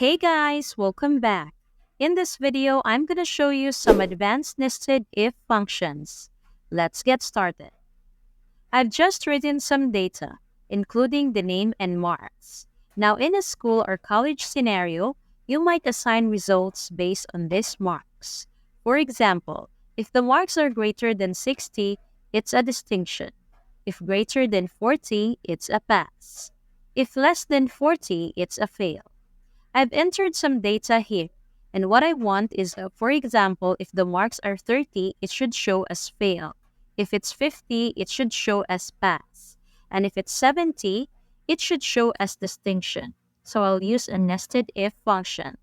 Hey guys, welcome back. In this video, I'm going to show you some advanced nested if functions. Let's get started. I've just written some data, including the name and marks. Now in a school or college scenario, you might assign results based on these marks. For example, if the marks are greater than 60, it's a distinction. If greater than 40, it's a pass. If less than 40, it's a fail. I've entered some data here, and what I want is, for example, if the marks are 30, it should show as fail. If it's 50, it should show as pass. And if it's 70, it should show as distinction. So I'll use a nested if function.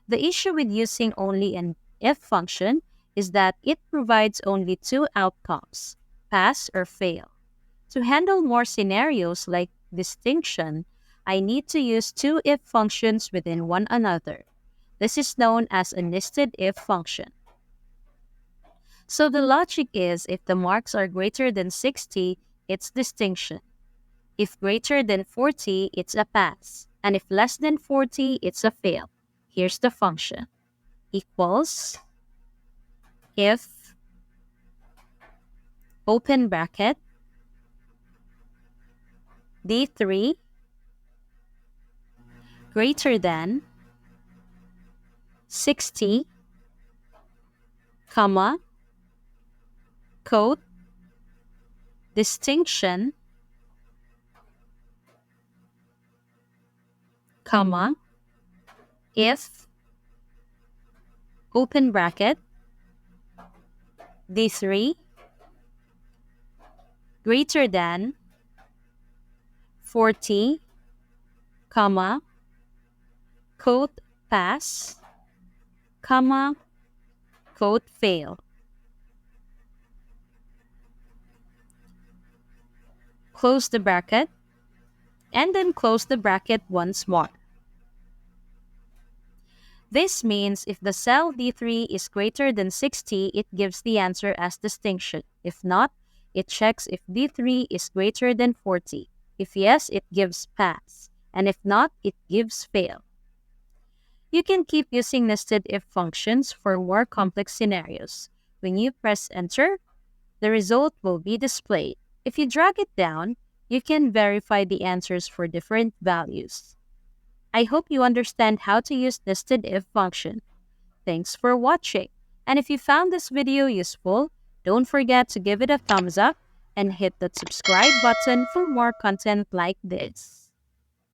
The issue with using only an if function is that it provides only two outcomes, pass or fail. To handle more scenarios like distinction, I need to use two if functions within one another. This is known as a nested if function. So the logic is if the marks are greater than 60, it's distinction. If greater than 40, it's a pass. And if less than 40, it's a fail. Here's the function. Equals if, open bracket, D3 greater than 60, comma, quote, distinction, comma, if, open bracket, D3 greater than 40, comma, quote, pass, comma, quote, fail. Close the bracket, and then close the bracket once more. This means if the cell D3 is greater than 60, it gives the answer as distinction. If not, it checks if D3 is greater than 40. If yes, it gives pass. And if not, it gives fail. You can keep using nested if functions for more complex scenarios. When you press enter, the result will be displayed. If you drag it down, you can verify the answers for different values. I hope you understand how to use nested if function. Thanks for watching. And if you found this video useful, don't forget to give it a thumbs up and hit the subscribe button for more content like this.